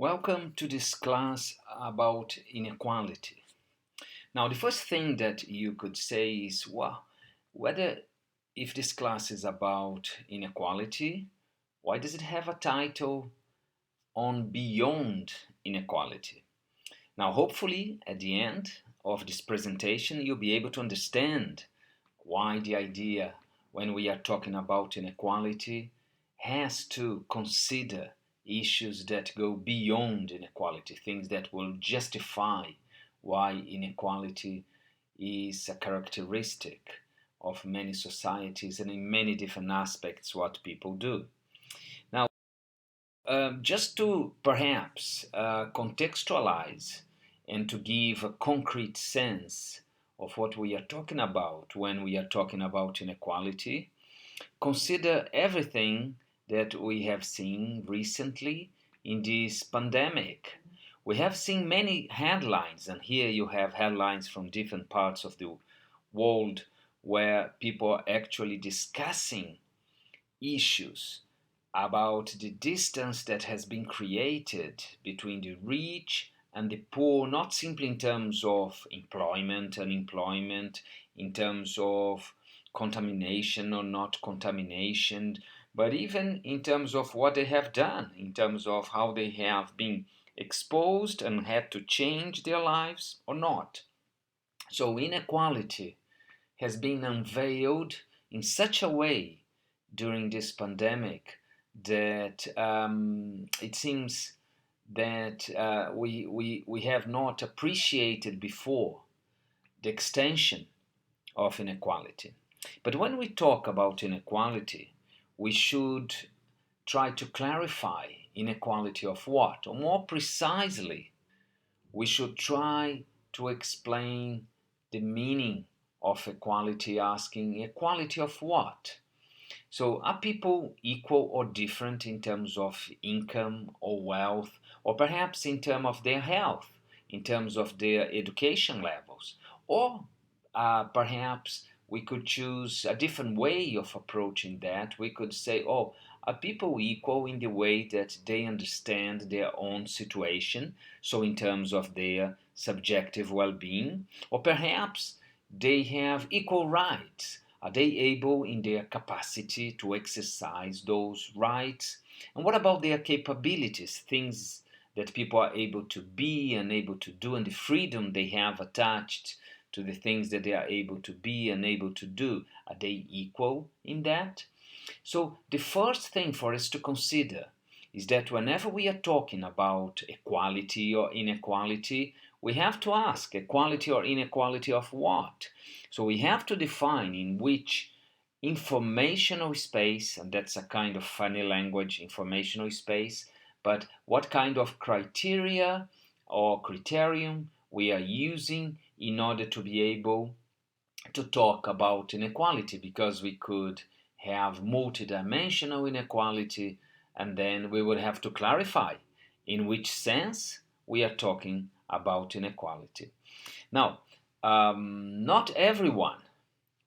Welcome to this class about inequality. Now, the first thing that you could say is, well, whether if this class is about inequality, why does it have a title on beyond inequality? Now, hopefully, at the end of this presentation, you'll be able to understand why the idea, when we are talking about inequality, has to consider issues that go beyond inequality, things that will justify why inequality is a characteristic of many societies and in many different aspects what people do. Now, just to perhaps contextualize and to give a concrete sense of what we are talking about when we are talking about inequality, consider everything that we have seen recently in this pandemic. We have seen many headlines, and here you have headlines from different parts of the world where people are actually discussing issues about the distance that has been created between the rich and the poor, not simply in terms of employment, unemployment, in terms of contamination or not contamination, but even in terms of what they have done, in terms of how they have been exposed and had to change their lives or not. So inequality has been unveiled in such a way during this pandemic that it seems that we have not appreciated before the extension of inequality. But when we talk about inequality, we should try to clarify inequality of what? Or more precisely, we should try to explain the meaning of equality, asking equality of what? So, are people equal or different in terms of income or wealth, or perhaps in terms of their health, in terms of their education levels? Or perhaps we could choose a different way of approaching that. We could say, oh, are people equal in the way that they understand their own situation, so in terms of their subjective well being? Or perhaps they have equal rights. Are they able in their capacity to exercise those rights? And what about their capabilities, things that people are able to be and able to do, and the freedom they have attached to the things that they are able to be and able to do? Are they equal in that? So, the first thing for us to consider is that whenever we are talking about equality or inequality, we have to ask equality or inequality of what? So we have to define in which informational space, and that's a kind of funny language, informational space, but what kind of criteria or criterion we are using in order to be able to talk about inequality, because we could have multidimensional inequality, and then we would have to clarify in which sense we are talking about inequality. Now, not everyone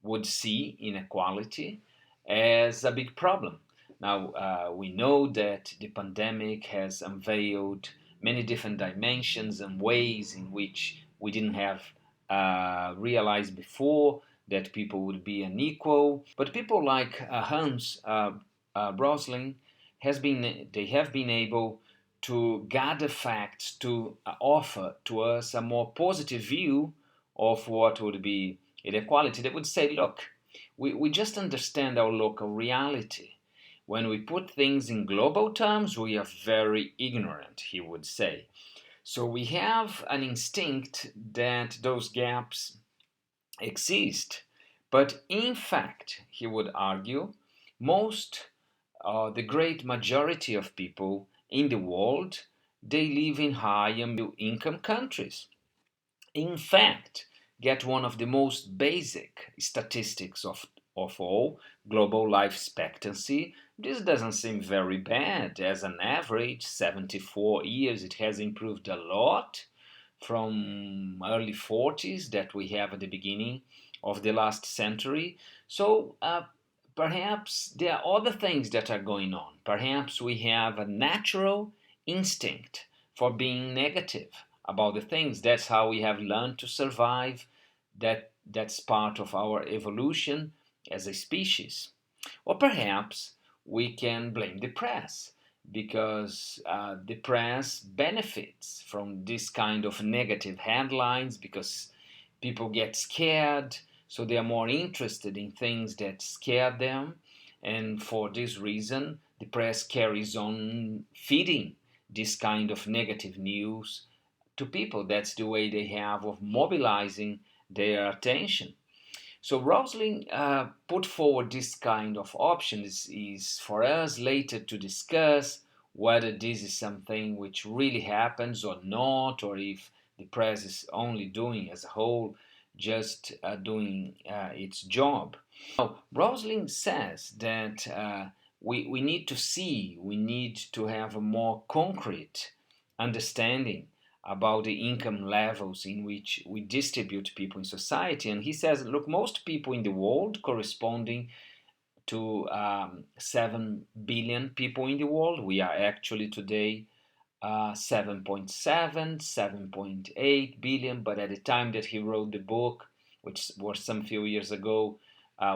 would see inequality as a big problem. Now, we know that the pandemic has unveiled many different dimensions and ways in which we didn't have realized before that people would be unequal. But people like Hans Rosling they have been able to gather facts to offer to us a more positive view of what would be inequality. They would say, look, we just understand our local reality. When we put things in global terms, we are very ignorant, he would say. So we have an instinct that those gaps exist. But in fact, he would argue, the great majority of people in the world, they live in high and middle income countries. In fact, get one of the most basic statistics of all, global life expectancy. This doesn't seem very bad. As an average, 74 years, it has improved a lot from early 40s that we have at the beginning of the last century. So perhaps there are other things that are going on. Perhaps we have a natural instinct for being negative about the things. That's how we have learned to survive. That's part of our evolution as a species. Or perhaps we can blame the press, because the press benefits from this kind of negative headlines, because people get scared, so they are more interested in things that scare them. And for this reason, the press carries on feeding this kind of negative news to people. That's the way they have of mobilizing their attention. So Rosling put forward this kind of options is for us later to discuss whether this is something which really happens or not, or if the press is only doing as a whole just doing its job. Now, Rosling says that we need to see, we need to have a more concrete understanding about the income levels in which we distribute people in society. And he says, look, most people in the world, corresponding to 7 billion people in the world, we are actually today 7.7, 7.8 billion, but at the time that he wrote the book, which was some few years ago,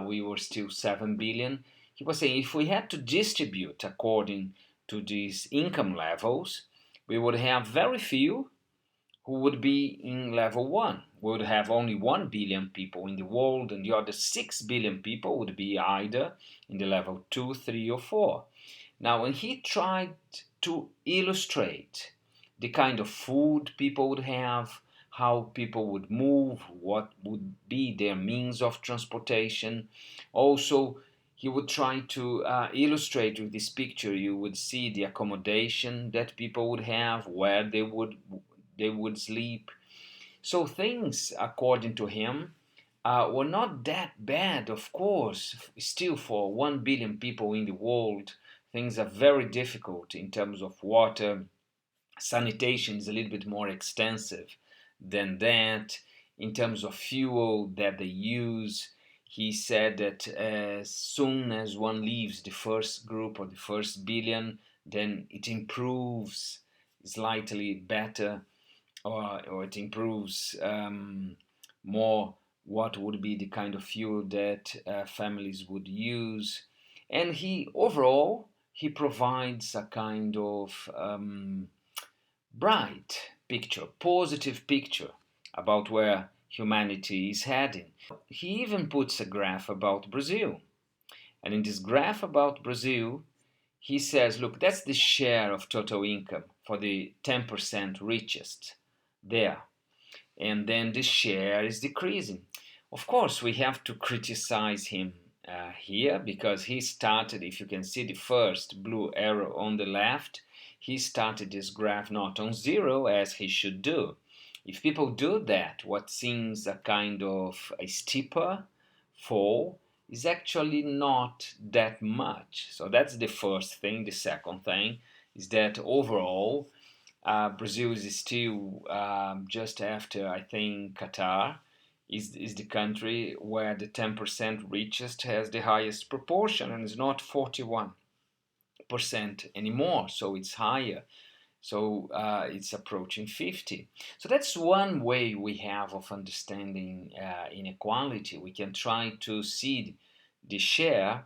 we were still 7 billion. He was saying if we had to distribute according to these income levels, we would have very few who would be in level 1. We would have only 1 billion people in the world, and the other 6 billion people would be either in the level 2, 3, or 4. Now, when he tried to illustrate the kind of food people would have, how people would move, what would be their means of transportation, also he would try to illustrate with this picture. You would see the accommodation that people would have, where they would sleep. So things, according to him, were not that bad, of course. Still, for 1 billion people in the world, things are very difficult in terms of water. Sanitation is a little bit more extensive than that. In terms of fuel that they use, he said that as soon as one leaves the first group or the first billion, then it improves slightly better, or it improves more what would be the kind of fuel that families would use. And he overall, he provides a kind of bright picture, positive picture about where humanity is heading. He even puts a graph about Brazil. And in this graph about Brazil, he says, look, that's the share of total income for the 10% richest there. And then the share is decreasing. Of course, we have to criticize him here, because he started, if you can see the first blue arrow on the left, he started this graph not on zero as he should do. If people do that, what seems a kind of a steeper fall is actually not that much. So that's the first thing. The second thing is that overall, Brazil is still just after, I think, Qatar is the country where the 10% richest has the highest proportion, and is not 41% anymore, so it's higher. So it's approaching 50. So that's one way we have of understanding inequality. We can try to see the share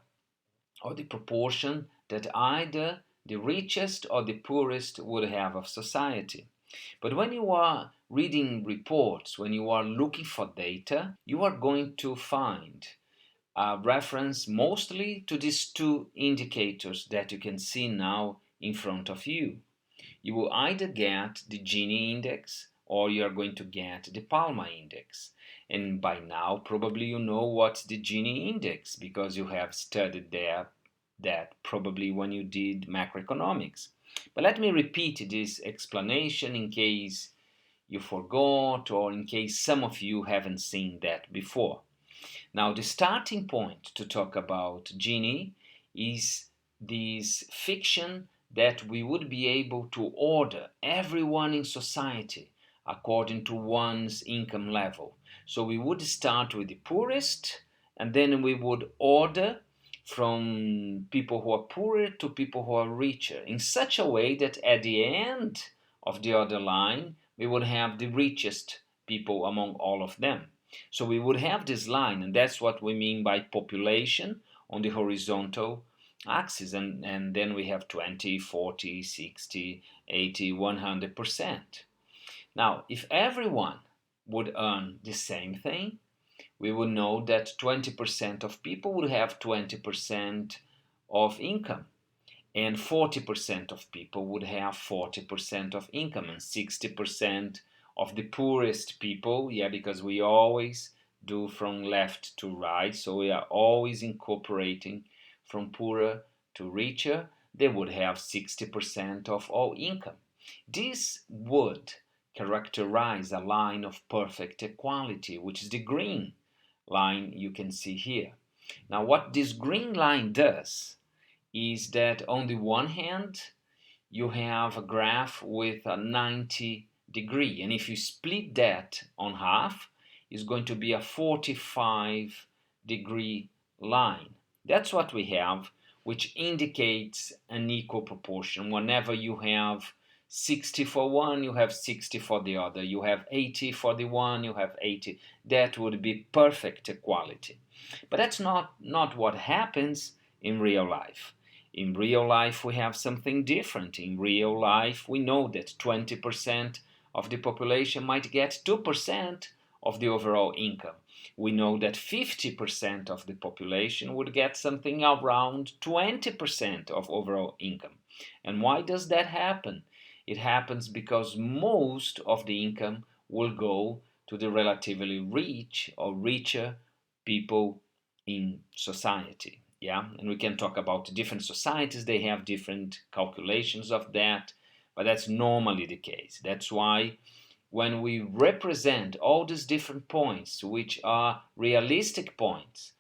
or the proportion that either the richest or the poorest would have of society. But when you are reading reports, when you are looking for data, you are going to find a reference mostly to these two indicators that you can see now in front of you. You will either get the Gini index, or you are going to get the Palma Index. And by now, probably you know what's the Gini index, because you have studied that probably when you did macroeconomics. But let me repeat this explanation in case you forgot, or in case some of you haven't seen that before. Now, the starting point to talk about Gini is this fiction that we would be able to order everyone in society according to one's income level. So we would start with the poorest, and then we would order from people who are poorer to people who are richer, in such a way that at the end of the other line, we would have the richest people among all of them. So we would have this line, and that's what we mean by population on the horizontal axis. And then we have 20, 40, 60, 80, 100%. Now, if everyone would earn the same thing, we would know that 20% of people would have 20% of income, and 40% of people would have 40% of income, and 60% of the poorest people, because we always do from left to right, so we are always incorporating from poorer to richer, they would have 60% of all income. This would characterize a line of perfect equality, which is the green line you can see here. Now, what this green line does is that on the one hand, you have a graph with a 90 degree, and if you split that on half, it's going to be a 45 degree line. That's what we have, which indicates an equal proportion. Whenever you have 60 for one, you have 60 for the other. You have 80 for the one, you have 80. That would be perfect equality. But that's not what happens in real life. In real life, we have something different. In real life, we know that 20% of the population might get 2% of the overall income. We know that 50% of the population would get something around 20% of overall income. And why does that happen? It happens because most of the income will go to the relatively rich or richer people in society. And we can talk about different societies, they have different calculations of that, but that's normally the case. That's why when we represent all these different points, which are realistic points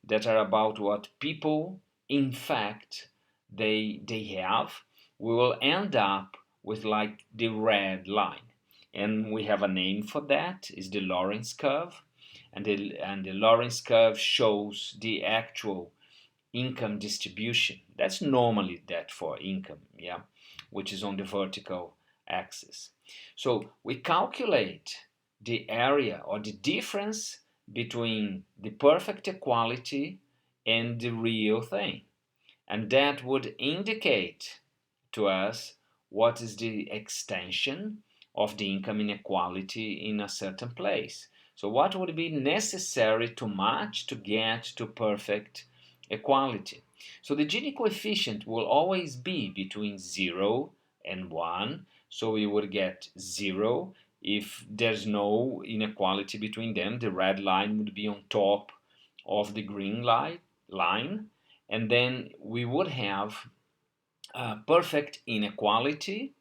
that are about what people in fact they have, we will end up with like the red line. And we have a name for that, is the Lorenz curve. And the Lorenz curve shows the actual income distribution. That's normally that for income, which is on the vertical axis. So we calculate the area or the difference between the perfect equality and the real thing. And that would indicate to us what is the extension of the income inequality in a certain place. So what would be necessary to match to get to perfect equality? So the Gini coefficient will always be between 0 and 1. So we would get 0 if there's no inequality between them. The red line would be on top of the green line. And then we would have perfect inequality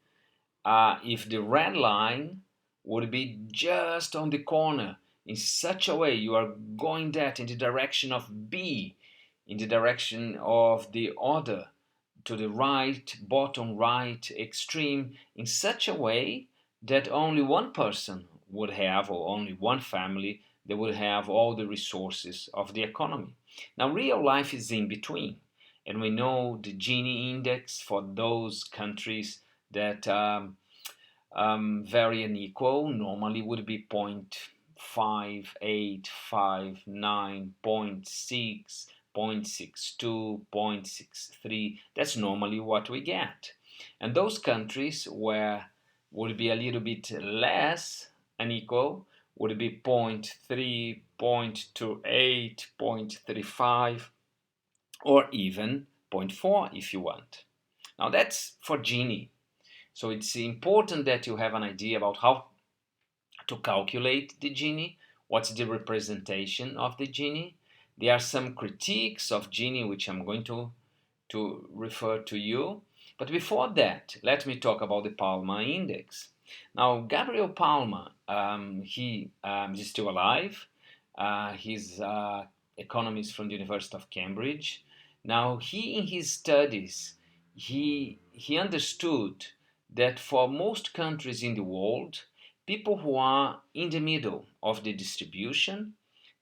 if the red line would be just on the corner in such a way you are going that in the direction of B, in the direction of the other, to the right, bottom right extreme, in such a way that only one person would have, or only one family, they would have all the resources of the economy. Now real life is in between, and we know the Gini index for those countries that very unequal normally would be 0.58, 0.59, 0.6, 0.62, 0.63. That's normally what we get. And those countries where would be a little bit less unequal would be 0.3, 0.28, 0.35, or even 0.4 if you want. Now that's for Gini. So it's important that you have an idea about how to calculate the Gini, what's the representation of the Gini. There are some critiques of Gini which I'm going to refer to you. But before that, let me talk about the Palma Index. Now, Gabriel Palma, he is still alive. He's an economist from the University of Cambridge. Now, in his studies, he understood that for most countries in the world, people who are in the middle of the distribution,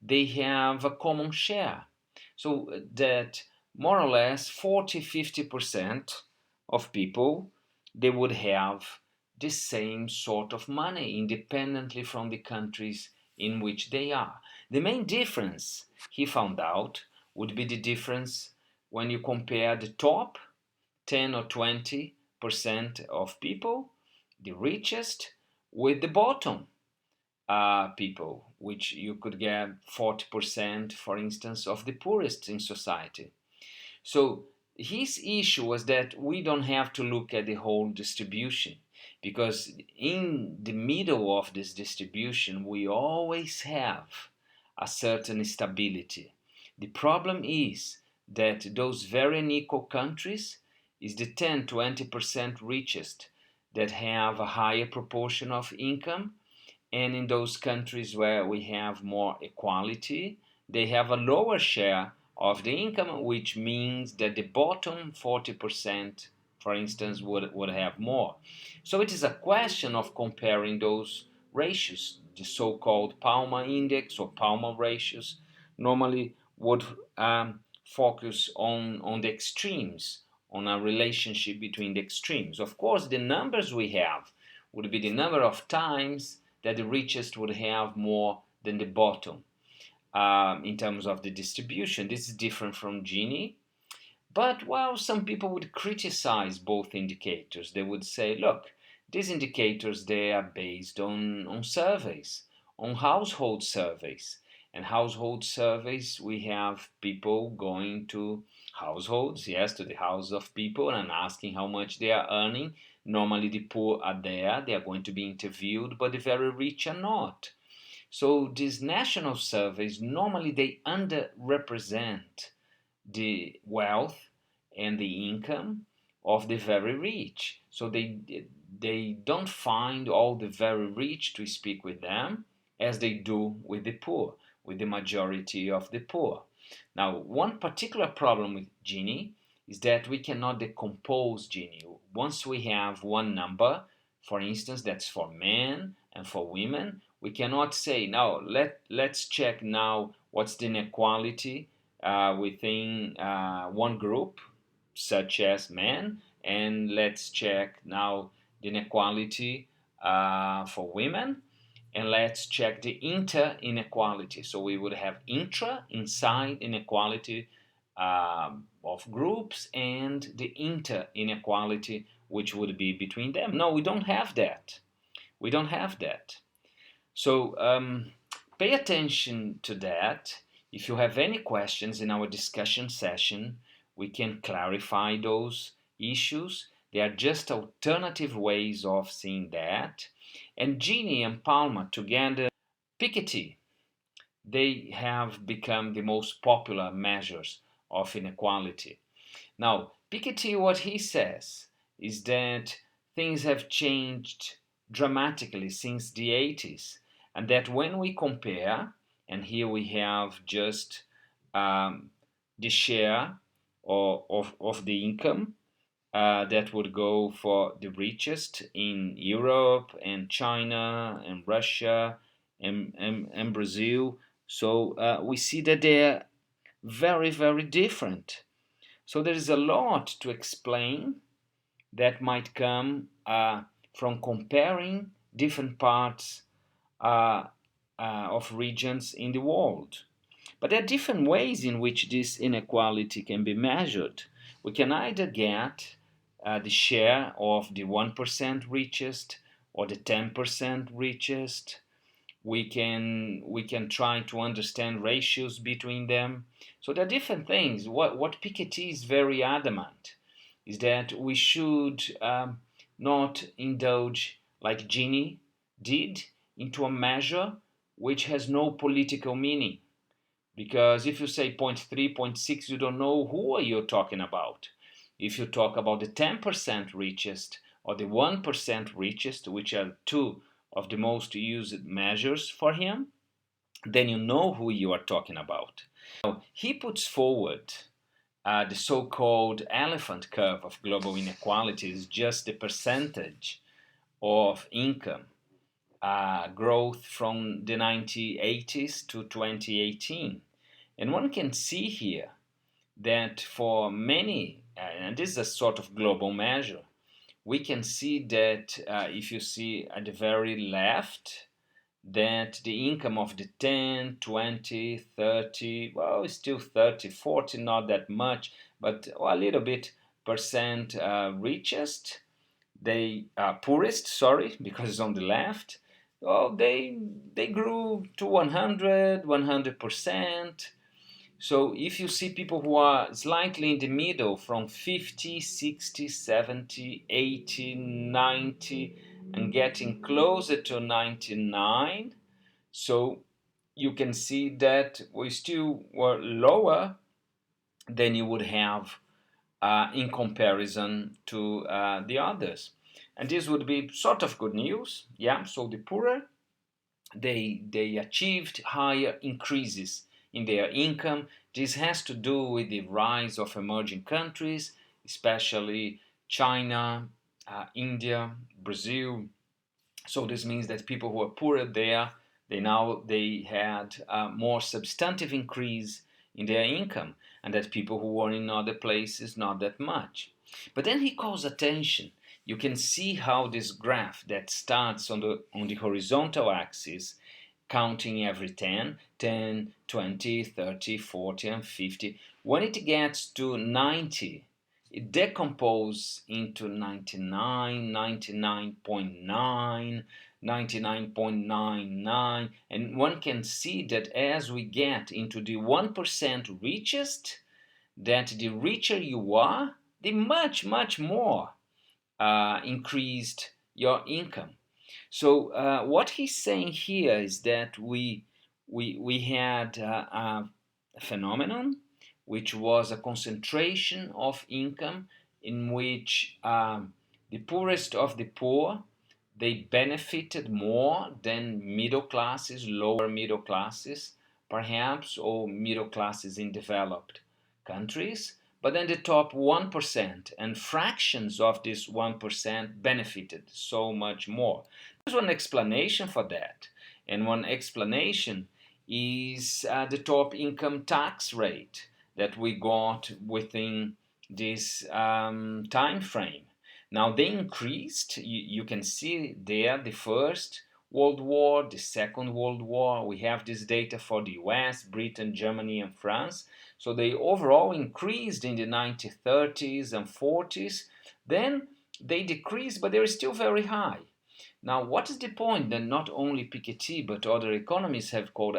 they have a common share. So that more or less 40-50% of people, they would have the same sort of money independently from the countries in which they are. The main difference, he found out, would be the difference when you compare the top 10 or 20% of people, the richest, with the bottom people, which you could get 40%, for instance, of the poorest in society. So his issue was that we don't have to look at the whole distribution, because in the middle of this distribution we always have a certain stability. The problem is that those very unequal countries is the 10-20% richest that have a higher proportion of income, and in those countries where we have more equality, they have a lower share of the income, which means that the bottom 40%, for instance, would have more. So it is a question of comparing those ratios. The so-called Palma Index or Palma ratios normally would focus on the extremes, on a relationship between the extremes. Of course, the numbers we have would be the number of times that the richest would have more than the bottom in terms of the distribution. This is different from Gini. But, well, some people would criticize both indicators. They would say, look, these indicators, they are based on surveys, on household surveys. And household surveys, we have people going to households, yes, to the house of people and asking how much they are earning. Normally the poor are there, they are going to be interviewed, but the very rich are not. So these national surveys, normally they underrepresent the wealth and the income of the very rich. So they don't find all the very rich to speak with them as they do with the poor, with the majority of the poor. Now, one particular problem with Gini is that we cannot decompose Gini. Once we have one number, for instance, that's for men and for women, we cannot say, now let's check now what's the inequality within one group, such as men, and let's check now the inequality for women, and let's check the inter-inequality. So we would have inside inequality of groups, and the inter-inequality, which would be between them. No, we don't have that. We don't have that. So pay attention to that. If you have any questions in our discussion session, we can clarify those issues. They are just alternative ways of seeing that. And Gini and Palma together, Piketty, they have become the most popular measures of inequality. Now, Piketty, what he says is that things have changed dramatically since the 80s, and that when we compare, and here we have just the share of the income that would go for the richest in Europe and China and Russia and Brazil. So we see that they're very, very different. So there is a lot to explain that might come from comparing different parts of regions in the world. But there are different ways in which this inequality can be measured. We can either get the share of the 1% richest or the 10% richest. We can try to understand ratios between them. So there are different things. What Piketty is very adamant is that we should not indulge, like Gini did, into a measure which has no political meaning. Because if you say 0.3, 0.6, you don't know who you're talking about. If you talk about the 10% richest or the 1% richest, which are two of the most used measures for him, then you know who you are talking about. Now, he puts forward the so-called elephant curve of global inequality is just the percentage of income growth from the 1980s to 2018. And one can see here that for many, and this is a sort of global measure, we can see that if you see at the very left, that the income of the 10, 20, 30, well, it's still 30, 40, not that much, but a little bit percent richest, they poorest, sorry, because it's on the left, well, they grew to 100%. So if you see people who are slightly in the middle from 50, 60, 70, 80, 90, and getting closer to 99, so you can see that we still were lower than you would have in comparison to the others. And this would be sort of good news, yeah. So the poorer, they achieved higher increases in their income. This has to do with the rise of emerging countries, especially China, India, Brazil. So this means that people who are poorer there, they had a more substantive increase in their income, and that people who were in other places not that much. But then he calls attention. You can see how this graph that starts on the horizontal axis, counting every 10, 10, 20, 30, 40, and 50, when it gets to 90, it decomposes into 99, 99.9, 99.99, and one can see that as we get into the 1% richest, that the richer you are, the much, much more increased your income. So what he's saying here is that we had a phenomenon which was a concentration of income in which the poorest of the poor, they benefited more than middle classes, lower middle classes, perhaps, or middle classes in developed countries. But then the top 1% and fractions of this 1% benefited so much more. There's one explanation for that. And one explanation is the top income tax rate that we got within this time frame. Now they increased, you can see there the First World War, the Second World War. We have this data for the US, Britain, Germany, and France. So they overall increased in the 1930s and 40s. Then they decreased, but they're still very high. Now, what is the point that not only Piketty but other economists have called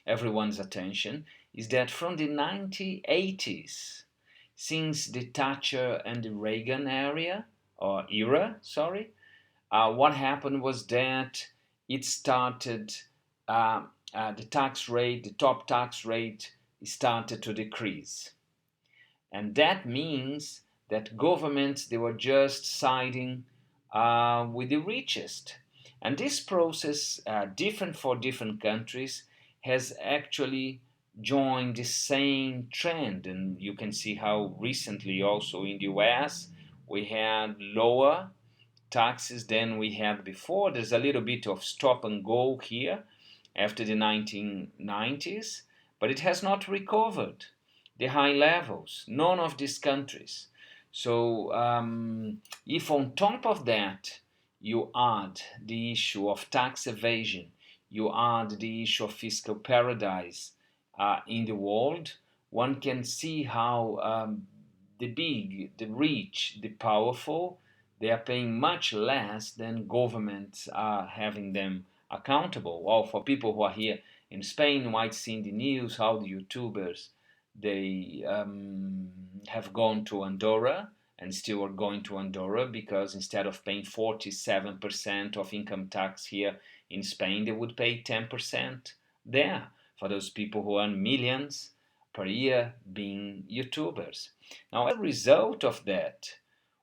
everyone's attention is that from the 1980s, since the Thatcher and the Reagan era, what happened was that it started, the tax rate, the top tax rate started to decrease. And that means that governments, they were just siding with the richest. And this process, different for different countries, has actually joined the same trend. And you can see how recently also in the US we had lower taxes than we had before. There's a little bit of stop and go here after the 1990s, but it has not recovered the high levels, none of these countries. So if on top of that you add the issue of tax evasion, you add the issue of fiscal paradise in the world, one can see how the big, the rich, the powerful, they are paying much less than governments are having them accountable. Well, for people who are here in Spain, you might see in the news how the YouTubers, they have gone to Andorra and still are going to Andorra because instead of paying 47% of income tax here in Spain, they would pay 10% there for those people who earn millions per year being YouTubers. Now, as a result of that,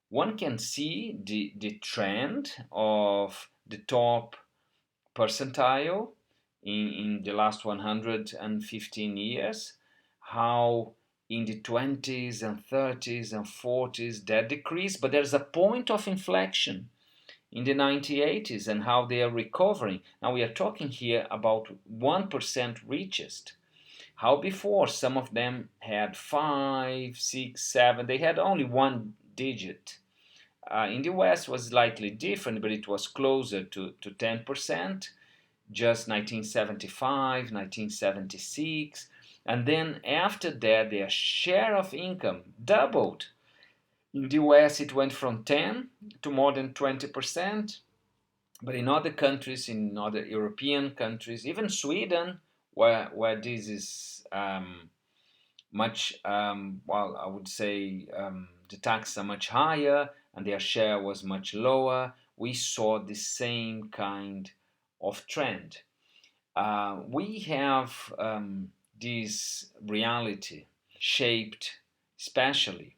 one can see the trend of the top percentile in the last 115 years, how in the 20s and 30s and 40s that decreased, but there's a point of inflection in the 1980s and how they are recovering. Now we are talking here about 1% richest. How before some of them had 5, 6, 7, they had only one digit In the West was slightly different, but it was closer to 10%, just 1975, 1976. And then after that, their share of income doubled. In the US, it went from 10 to more than 20%. But in other countries, in other European countries, even Sweden, where this is much, well, I would say the taxes are much higher and their share was much lower, we saw the same kind of trend. We have this reality shaped especially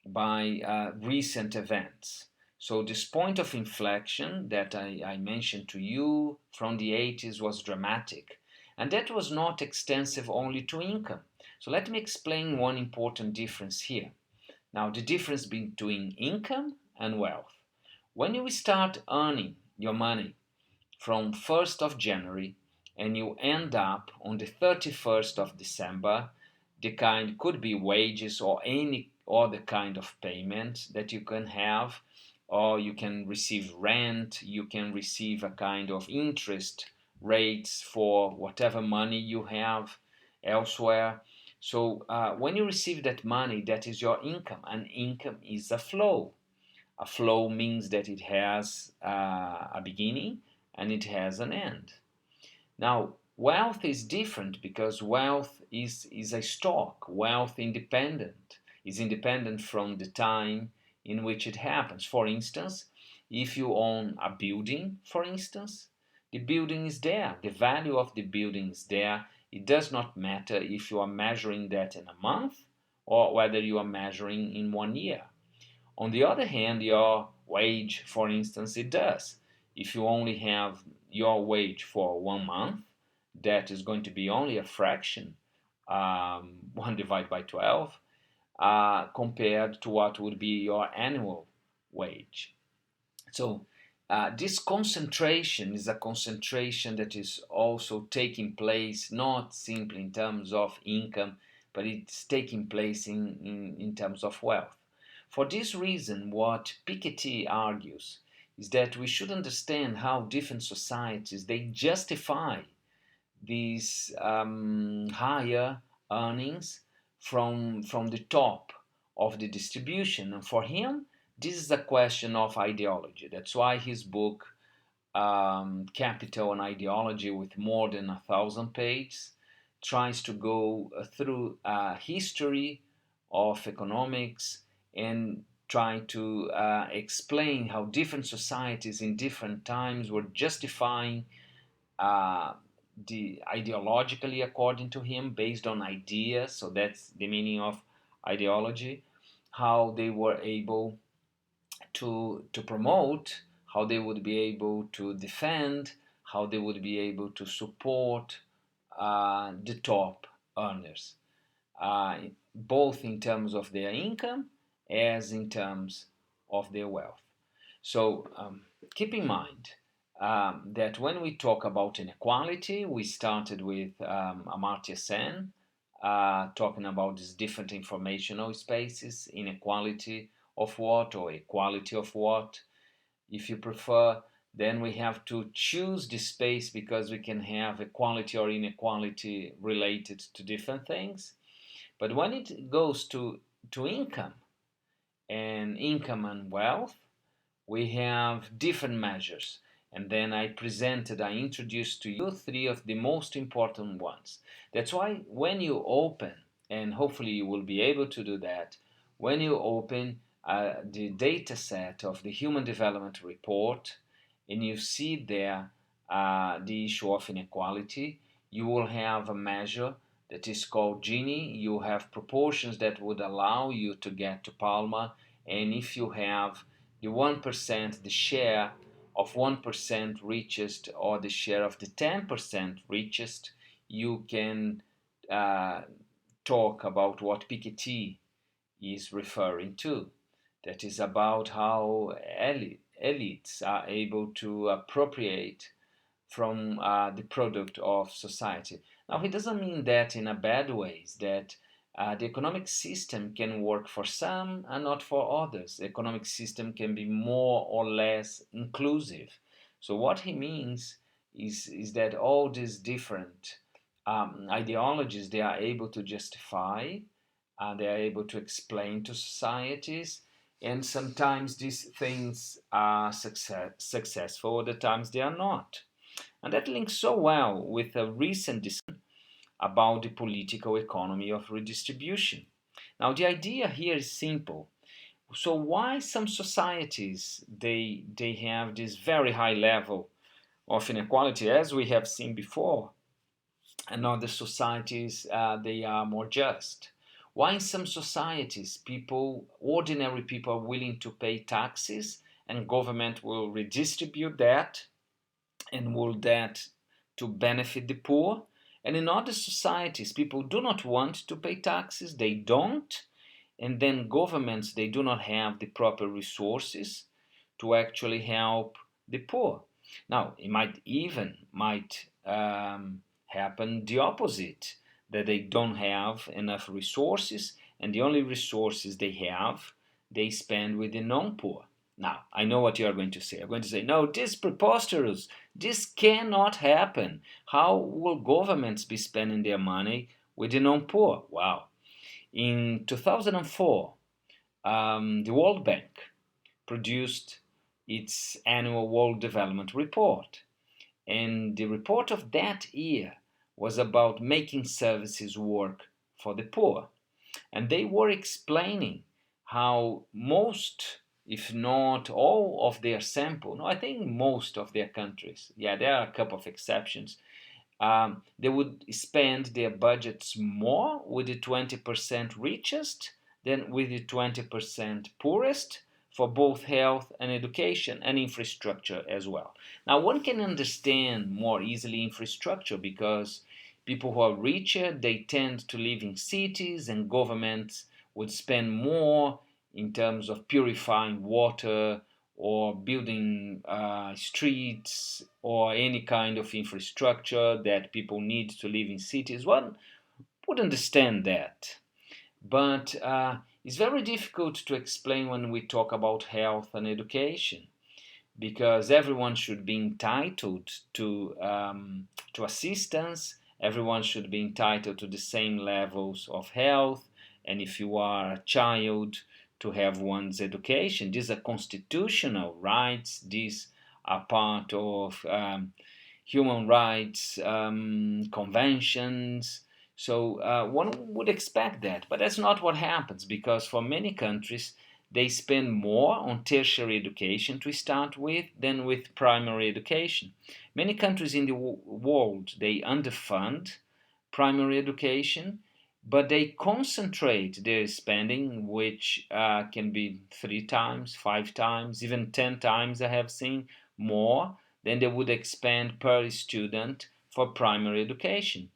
by recent events. So this point of inflection that I mentioned to you from the 80s was dramatic. And that was not extensive only to income. So let me explain one important difference here. Now, the difference between income and wealth. When you start earning your money from 1st of January and you end up on the 31st of December, the kind could be wages or any other kind of payment that you can have, or you can receive rent, you can receive a kind of interest rates for whatever money you have elsewhere. So when you receive that money, that is your income, and income is a flow. A flow means that it has a beginning and it has an end. Now, wealth is different because wealth is a stock. Wealth is independent from the time in which it happens. For instance, if you own a building, for instance, the building is there. The value of the building is there. It does not matter if you are measuring that in a month or whether you are measuring in 1 year. On the other hand, your wage, for instance, it does. If you only have your wage for 1 month, that is going to be only a fraction, 1 divided by 12, compared to what would be your annual wage. So this concentration is a concentration that is also taking place not simply in terms of income, but it's taking place in terms of wealth. For this reason, what Piketty argues is that we should understand how different societies, they justify these higher earnings from the top of the distribution. And for him, this is a question of ideology. That's why his book, Capital and Ideology, with more than 1,000 pages, tries to go through a history of economics and try to explain how different societies in different times were justifying the ideologically, according to him, based on ideas. So that's the meaning of ideology, how they were able to promote, how they would be able to defend, how they would be able to support the top earners, both in terms of their income as in terms of their wealth. So keep in mind that when we talk about inequality, we started with Amartya Sen talking about these different informational spaces, inequality of what or equality of what, if you prefer. Then we have to choose the space because we can have equality or inequality related to different things. But when it goes to income and wealth, we have different measures. And then I introduced to you 3 of the most important ones. That's why when you open, and hopefully you will be able to do that, when you open the data set of the Human Development Report and you see there the issue of inequality, you will have a measure that is called Gini. You have proportions that would allow you to get to Palma, and if you have the 1%, the share of 1% richest, or the share of the 10% richest, you can talk about what Piketty is referring to. That is about how elites are able to appropriate from the product of society. Now, he doesn't mean that in a bad way, that The economic system can work for some and not for others. The economic system can be more or less inclusive. So what he means is that all these different ideologies, they are able to justify, they are able to explain to societies, and sometimes these things are successful, other times they are not. And that links so well with a recent discussion about the political economy of redistribution. Now, the idea here is simple. So why some societies they have this very high level of inequality, as we have seen before, and other societies they are more just? Why in some societies ordinary people are willing to pay taxes and government will redistribute that and will that to benefit the poor? And in other societies, people do not want to pay taxes, they don't, and then governments, they do not have the proper resources to actually help the poor. Now, it might happen the opposite, that they don't have enough resources, and the only resources they have, they spend with the non-poor. Now, I know what you are going to say. I'm going to say, no, this is preposterous. This cannot happen. How will governments be spending their money with the non-poor? Wow. In 2004, the World Bank produced its annual World Development Report. And the report of that year was about making services work for the poor. And they were explaining how most, if not all, of their sample, no, I think most of their countries, yeah, there are a couple of exceptions, they would spend their budgets more with the 20% richest than with the 20% poorest for both health and education and infrastructure as well. Now, one can understand more easily infrastructure because people who are richer, they tend to live in cities, and governments would spend more in terms of purifying water or building streets or any kind of infrastructure that people need to live in cities. One would understand that. But it's very difficult to explain when we talk about health and education, because everyone should be entitled to assistance, everyone should be entitled to the same levels of health, and if you are a child, to have one's education. These are constitutional rights, these are part of human rights conventions. So one would expect that, but that's not what happens, because for many countries, they spend more on tertiary education to start with than with primary education. Many countries in the world, they underfund primary education, but they concentrate their spending, which can be 3 times, 5 times, even 10 times, I have seen, more than they would expend per student for primary education.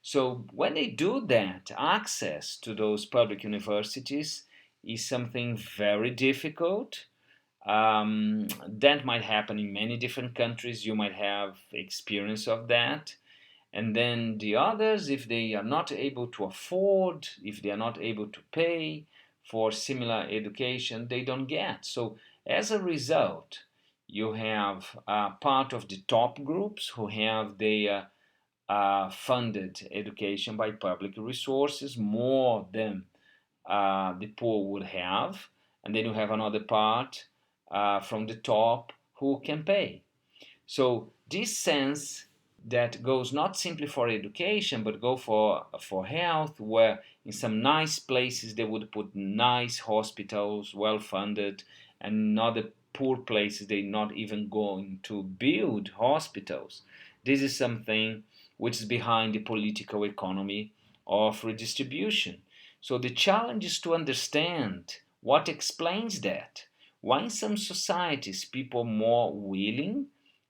So when they do that, access to those public universities is something very difficult. That might happen in many different countries. You might have experience of that. And then the others, if they are not able to afford, if they are not able to pay for similar education, they don't get. So as a result, you have part of the top groups who have their funded education by public resources more than the poor would have, and then you have another part from the top who can pay. So this sense that goes not simply for education but go for health, where in some nice places they would put nice hospitals, well funded, and in other poor places they're not even going to build hospitals. This is something which is behind the political economy of redistribution. So the challenge is to understand what explains that. Why in some societies people are more willing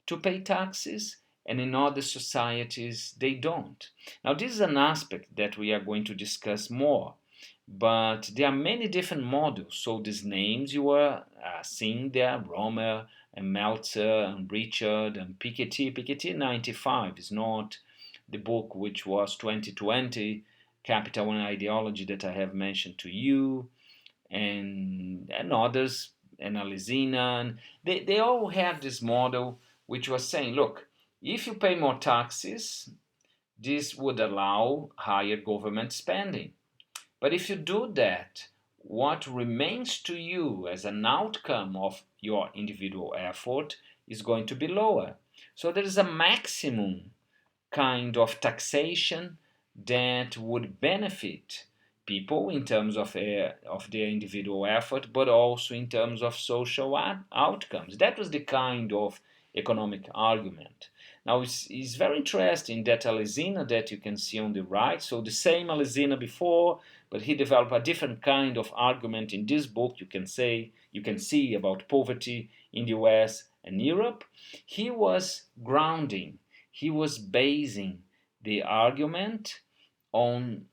to pay taxes, and in other societies they don't. Now this is an aspect that we are going to discuss more, but there are many different models. So these names you are seeing there, Romer and Meltzer and Richard and Piketty. Piketty 95 is not the book which was 2020 Capital and Ideology that I have mentioned to you, and others, and Alizina, and they all had this model which was saying, look, if you pay more taxes, this would allow higher government spending. But if you do that, what remains to you as an outcome of your individual effort is going to be lower. So there is a maximum kind of taxation that would benefit people in terms of their individual effort, but also in terms of social outcomes. That was the kind of economic argument. Now it's very interesting that Alesina that you can see on the right, so the same Alesina before, but he developed a different kind of argument in this book. You can see about poverty in the US and Europe. He was grounding, he was basing the argument on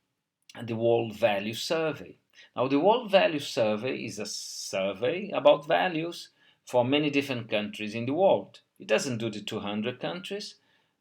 the World Value Survey. Now, the World Value Survey is a survey about values for many different countries in the world. It doesn't do the 200 countries,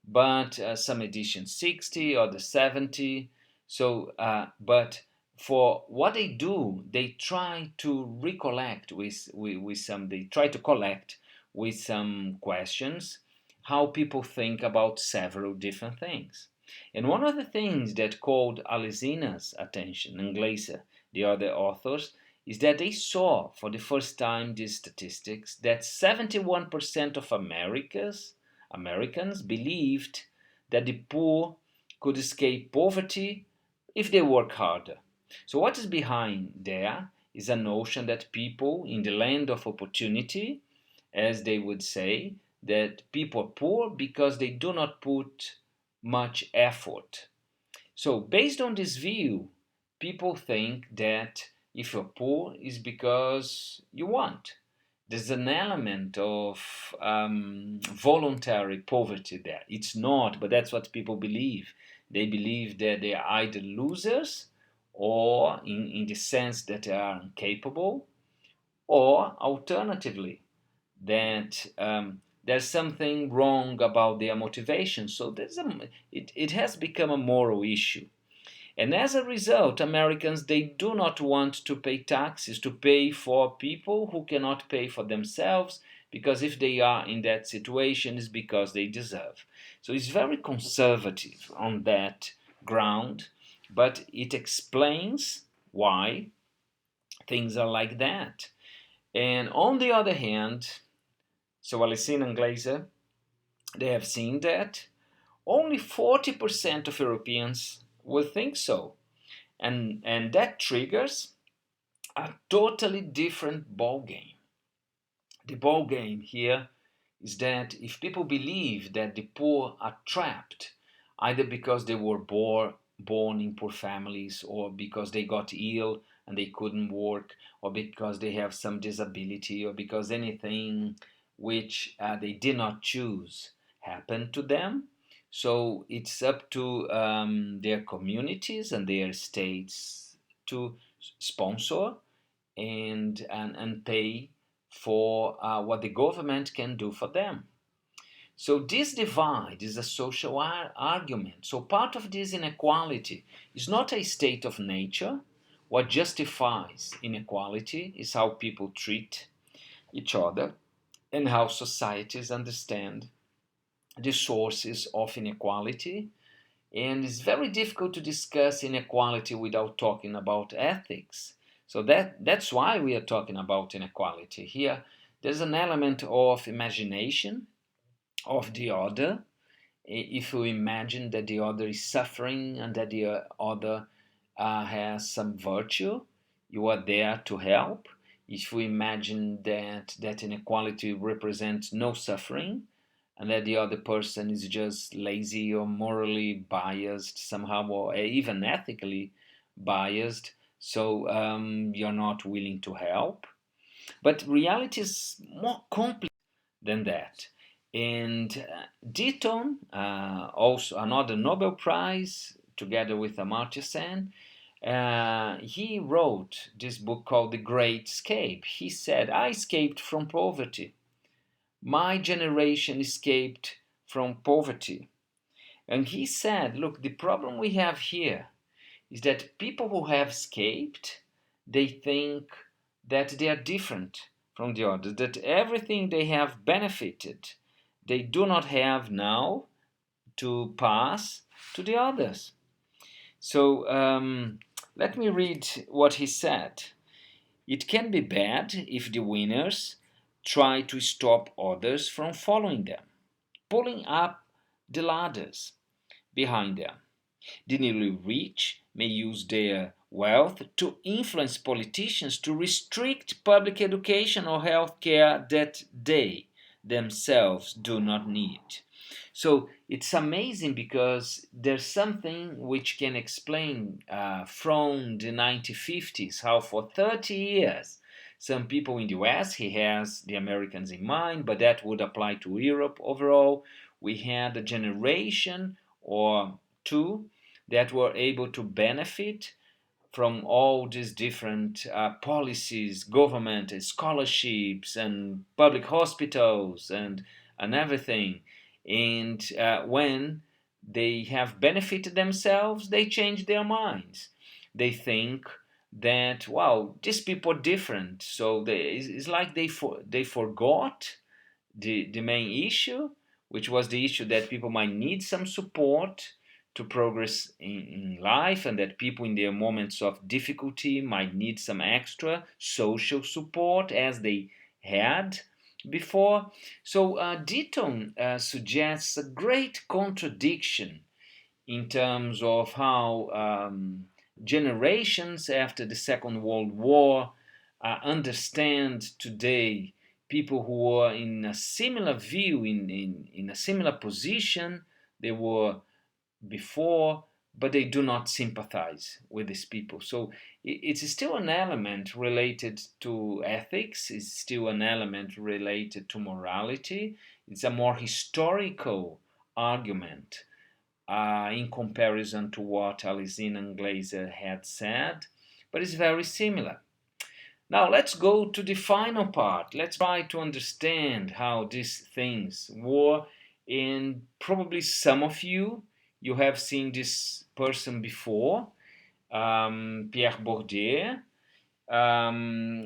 but some editions 60 or the 70. So, but for what they do, they try to recollect they try to collect with some questions how people think about several different things. And one of the things that called Alesina's attention, and Glaser, the other authors, is that they saw for the first time these statistics that 71% of Americans believed that the poor could escape poverty if they work harder. So what is behind there is a notion that people in the land of opportunity, as they would say, that people are poor because they do not put much effort. So based on this view, people think that if you're poor is because you want. There's an element of voluntary poverty there. It's not, but that's what people believe. They believe that they are either losers, or in the sense that they are incapable, or alternatively, that there's something wrong about their motivation. So it has become a moral issue. And as a result, Americans, they do not want to pay taxes, to pay for people who cannot pay for themselves, because if they are in that situation, it's because they deserve. So it's very conservative on that ground, but it explains why things are like that. And on the other hand, so Alesina and Glaser, they have seen that only 40% of Europeans will think so. And that triggers a totally different ballgame. The ballgame here is that if people believe that the poor are trapped, either because they were born in poor families, or because they got ill and they couldn't work, or because they have some disability, or because anything which they did not choose happened to them. So it's up to their communities and their states to sponsor and pay for what the government can do for them. So this divide is a social argument. So part of this inequality is not a state of nature. What justifies inequality is how people treat each other and how societies understand the sources of inequality. And it's very difficult to discuss inequality without talking about ethics. So that's why we are talking about inequality. Here, there's an element of imagination of the other. If you imagine that the other is suffering and that the other has some virtue, you are there to help. If you imagine that inequality represents no suffering, and that the other person is just lazy or morally biased somehow, or even ethically biased, so you're not willing to help. But reality is more complex than that. And Ditton, also another Nobel Prize, together with Amartya Sen, he wrote this book called The Great Escape. He said, I escaped from poverty. My generation escaped from poverty. And he said, look, the problem we have here is that people who have escaped, they think that they are different from the others, that everything they have benefited, they do not have now to pass to the others. So let me read what he said. It can be bad if the winners try to stop others from following them, pulling up the ladders behind them. The newly rich may use their wealth to influence politicians to restrict public education or health care that they themselves do not need. So it's amazing because there's something which can explain from the 1950s how for 30 years some people in the West, he has the Americans in mind, but that would apply to Europe overall. We had a generation or two that were able to benefit from all these different policies, government, scholarships, and public hospitals, and everything. And when they have benefited themselves, they change their minds. They think that, wow, these people are different. So it's like they forgot the main issue, which was the issue that people might need some support to progress in life, and that people in their moments of difficulty might need some extra social support as they had before. So Deaton suggests a great contradiction in terms of how generations after the Second World War understand today people who were in a similar view, in a similar position they were before, but they do not sympathize with these people. So it's still an element related to ethics, it's still an element related to morality. It's a more historical argument in comparison to what Alesina and Glaser had said, but it's very similar. Now let's go to the final part. Let's try to understand how these things were. And probably some of you have seen this person before, Pierre Bourdier.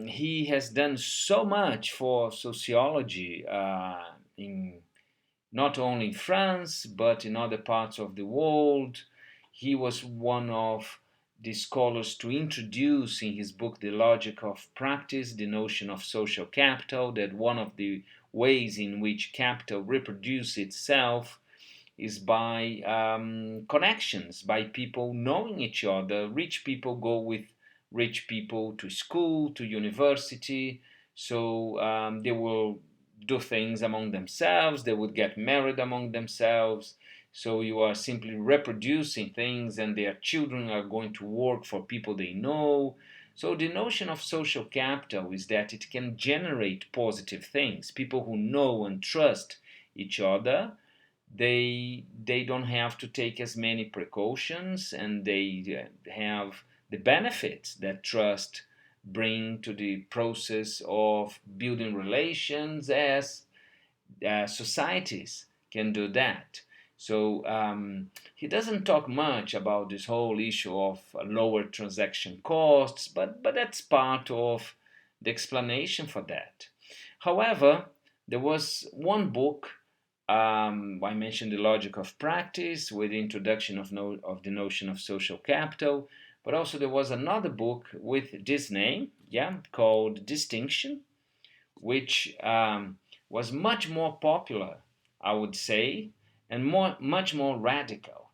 He has done so much for sociology in not only in France but in other parts of the world. He was one of the scholars to introduce in his book The Logic of Practice the notion of social capital, that one of the ways in which capital reproduces itself is by connections, by people knowing each other. Rich people go with rich people to school, to university, so they will do things among themselves, they would get married among themselves. So you are simply reproducing things, and their children are going to work for people they know. So the notion of social capital is that it can generate positive things. People who know and trust each other, they don't have to take as many precautions, and they have the benefits that trust bring to the process of building relations as societies can do that. So he doesn't talk much about this whole issue of lower transaction costs, but that's part of the explanation for that. However, there was one book, I mentioned The Logic of Practice with the introduction of the notion of social capital, but also there was another book with this name, called Distinction, which was much more popular, I would say, and much more radical.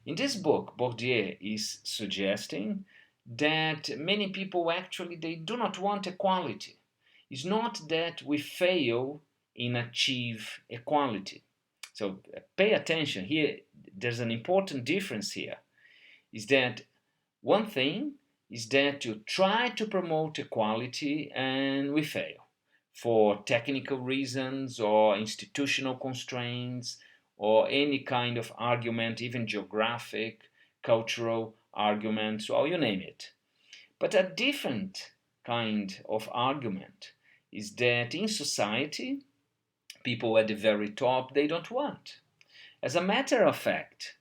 In this book, Bourdieu is suggesting that many people actually they do not want equality. It's not that we fail in achieve equality. So pay attention here. There's an important difference here. Is that one thing is that you try to promote equality and we fail for technical reasons or institutional constraints or any kind of argument, even geographic, cultural arguments, or you name it. But a different kind of argument is that in society, people at the very top, they don't want. As a matter of fact,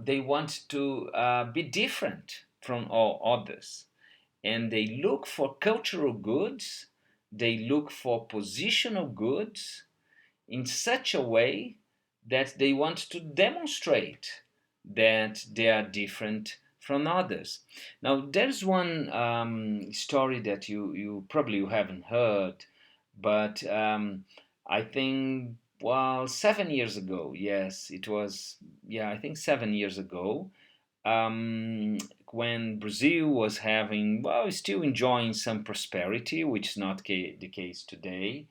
they want to be different from all others. And they look for cultural goods, they look for positional goods in such a way that they want to demonstrate that they are different from others. Now, there's one story that you probably haven't heard, but I think, well, 7 years ago, yes, it was, yeah, I think 7 years ago, um, when Brazil was having, well, still enjoying some prosperity, which is not the case today.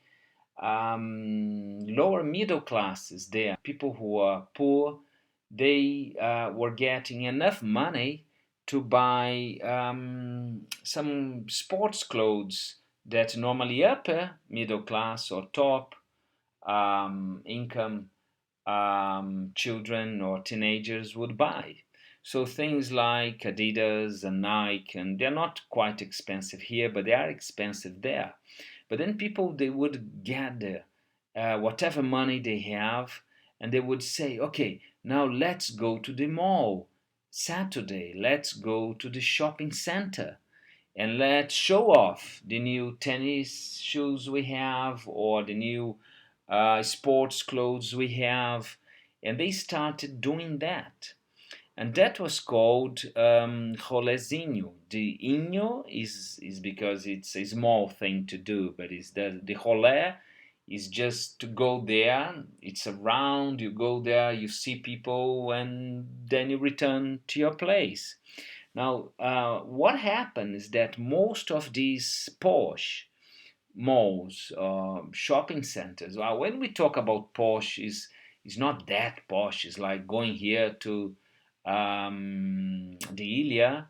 Lower middle classes there, people who are poor, they were getting enough money to buy some sports clothes that normally upper middle class or top income children or teenagers would buy. So things like Adidas and Nike, and they're not quite expensive here, but they are expensive there. But then people, they would gather whatever money they have, and they would say, okay, now let's go to the mall Saturday, let's go to the shopping center, and let's show off the new tennis shoes we have, or the new sports clothes we have. And they started doing that. And that was called rolezinho. The inho is because it's a small thing to do, but it's the rolé is just to go there. It's around, you go there, you see people, and then you return to your place. Now, what happened is that most of these posh malls, shopping centers, well, when we talk about posh, is not that posh. It's like going here to the Ilha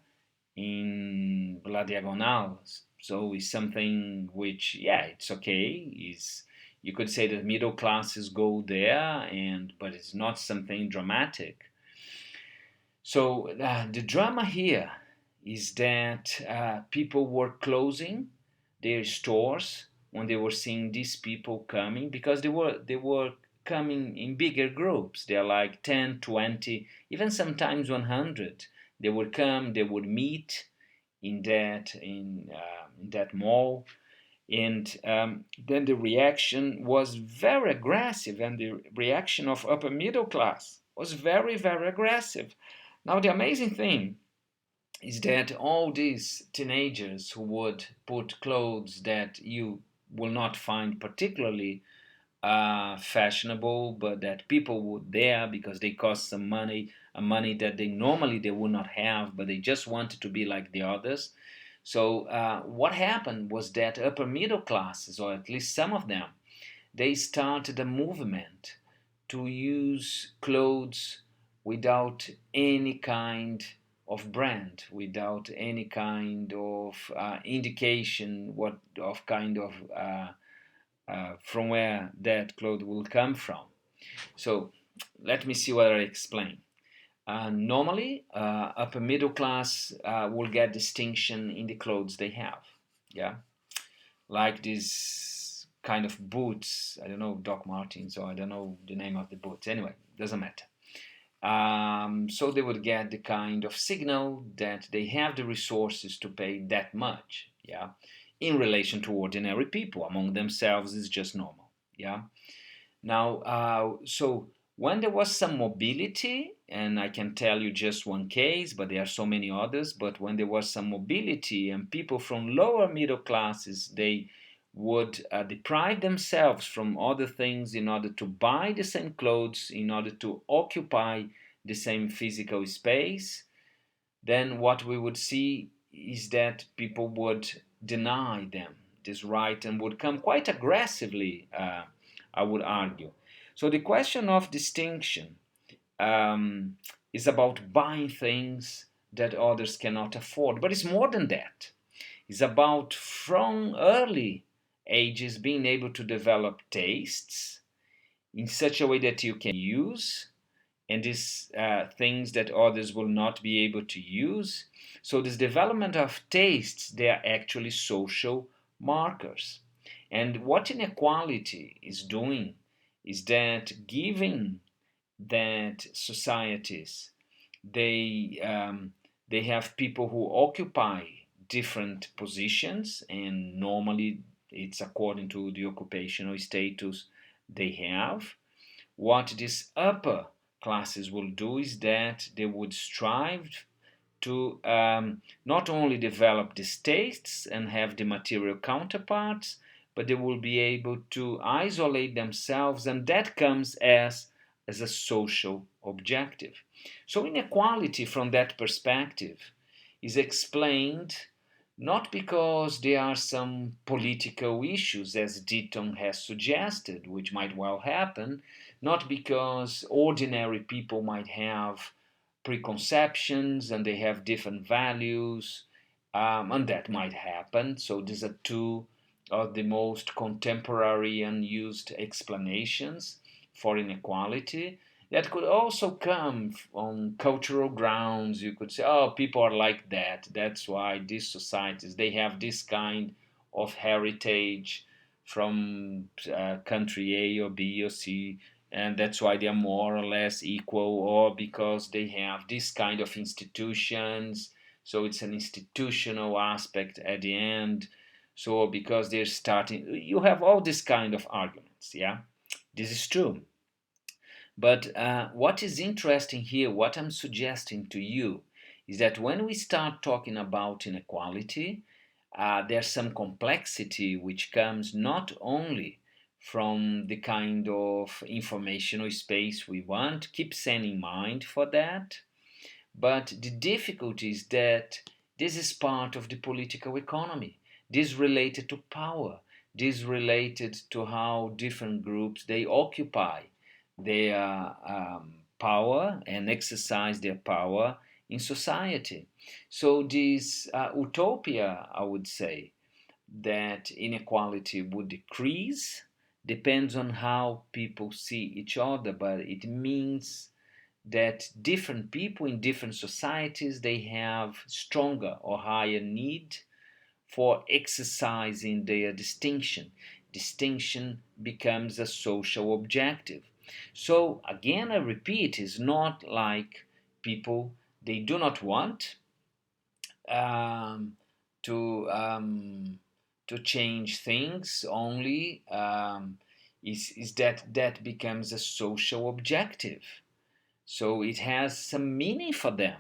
in La Diagonal. So it's something which, yeah, it's okay. Is you could say that middle classes go there, and but it's not something dramatic. So the drama here is that people were closing their stores when they were seeing these people coming, because they were coming in bigger groups. They're like 10, 20, even sometimes 100. They would come, they would meet in that mall, and then the reaction was very aggressive, and the reaction of upper middle class was very, very aggressive. Now, the amazing thing is that all these teenagers who would put clothes that you will not find particularly fashionable, but that people would there because they cost some money, a money that they would not have, but they just wanted to be like the others. So what happened was that upper middle classes, or at least some of them, they started a movement to use clothes without any kind of brand, without any kind of indication what of kind of from where that cloth will come from. So let me see what I explain. Normally, upper middle class will get distinction in the clothes they have. Yeah, like these kind of boots. I don't know, Doc Martens, or I don't know the name of the boots. Anyway, doesn't matter. So they would get the kind of signal that they have the resources to pay that much. Yeah, in relation to ordinary people among themselves is just normal. Yeah. Now, so when there was some mobility, and I can tell you just one case, but there are so many others, but when there was some mobility and people from lower middle classes, they would deprive themselves from other things in order to buy the same clothes, in order to occupy the same physical space, then what we would see is that people would deny them this right and would come quite aggressively, I would argue. So the question of distinction um, is about buying things that others cannot afford. But it's more than that. It's about from early ages being able to develop tastes in such a way that you can use, and these things that others will not be able to use. So this development of tastes, they are actually social markers. And what inequality is doing is that giving that societies, they they have people who occupy different positions, and normally it's according to the occupational status they have. What these upper classes will do is that they would strive to not only develop the states and have the material counterparts, but they will be able to isolate themselves, and that comes as a social objective. So, inequality from that perspective is explained not because there are some political issues, as Ditton has suggested, which might well happen, not because ordinary people might have preconceptions and they have different values, and that might happen. So these are two of the most contemporary and used explanations for inequality. That could also come on cultural grounds. You could say, oh, people are like that. That's why these societies, they have this kind of heritage from country A or B or C, and that's why they are more or less equal, or because they have this kind of institutions, so it's an institutional aspect at the end. So because they're starting, you have all this kind of arguments. Yeah, this is true. But what is interesting here, what I'm suggesting to you, is that when we start talking about inequality, there's some complexity which comes not only from the kind of informational space we want, keep sending in mind for that, but the difficulty is that this is part of the political economy. This is related to power. This is related to how different groups they occupy their power and exercise their power in society. So this utopia, I would say, that inequality would decrease depends on how people see each other, but it means that different people in different societies they have stronger or higher need for exercising their distinction. Distinction becomes a social objective. So again, I repeat, it's not like people they do not want um, to to change things only. Is that that becomes a social objective? So it has some meaning for them.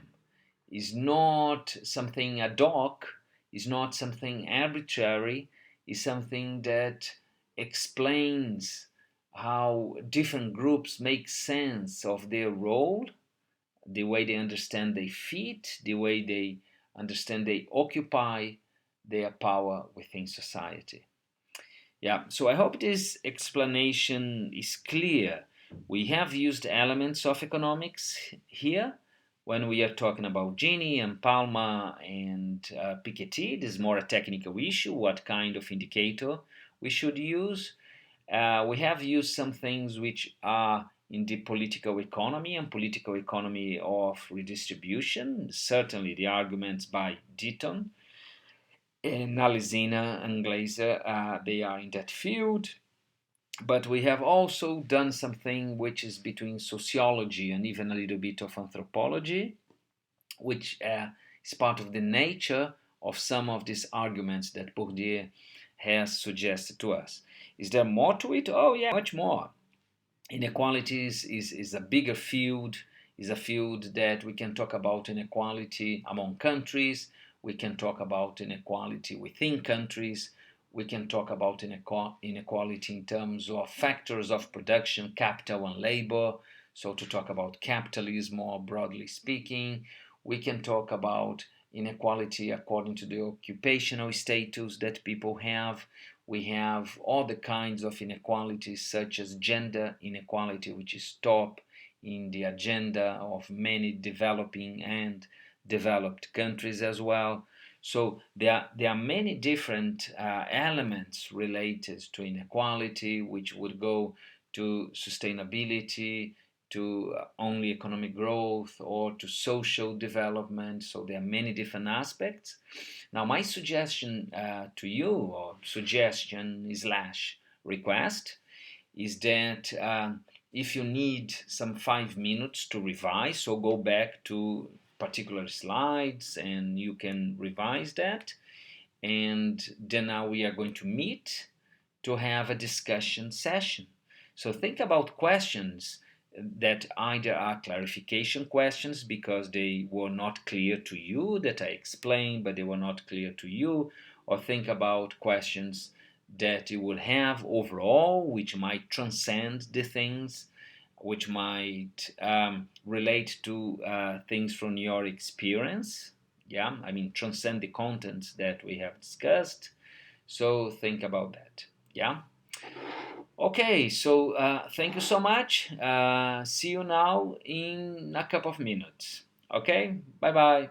It's not something ad hoc, it's not something arbitrary, it's something that explains how different groups make sense of their role, the way they understand they fit, the way they understand they occupy their power within society. Yeah, so I hope this explanation is clear. We have used elements of economics here when we are talking about Gini and Palma and Piketty. This is more a technical issue, what kind of indicator we should use. We have used some things which are in the political economy and political economy of redistribution, certainly the arguments by Ditton and Nalizina and Glaser, they are in that field. But we have also done something which is between sociology and even a little bit of anthropology, which is part of the nature of some of these arguments that Bourdieu has suggested to us. Is there more to it? Oh, yeah, much more. Inequalities is a bigger field, is a field that we can talk about inequality among countries, we can talk about inequality within countries, we can talk about inequality in terms of factors of production, capital and labor. So to talk about capitalism more broadly speaking, we can talk about inequality according to the occupational status that people have. We have all the kinds of inequalities such as gender inequality, which is top in the agenda of many developing and developed countries as well. So there are many different elements related to inequality, which would go to sustainability, to only economic growth, or to social development. So there are many different aspects. Now, my suggestion to you, or suggestion slash request, is that if you need some 5 minutes to revise, so go back to particular slides and you can revise that. And then now we are going to meet to have a discussion session. So think about questions that either are clarification questions because they were not clear to you, that I explained but they were not clear to you, or think about questions that you will have overall, which might transcend the things, which might relate to things from your experience. Yeah, I mean, transcend the contents that we have discussed. So think about that. Yeah. Okay, so thank you so much. See you now in a couple of minutes. Okay, bye bye.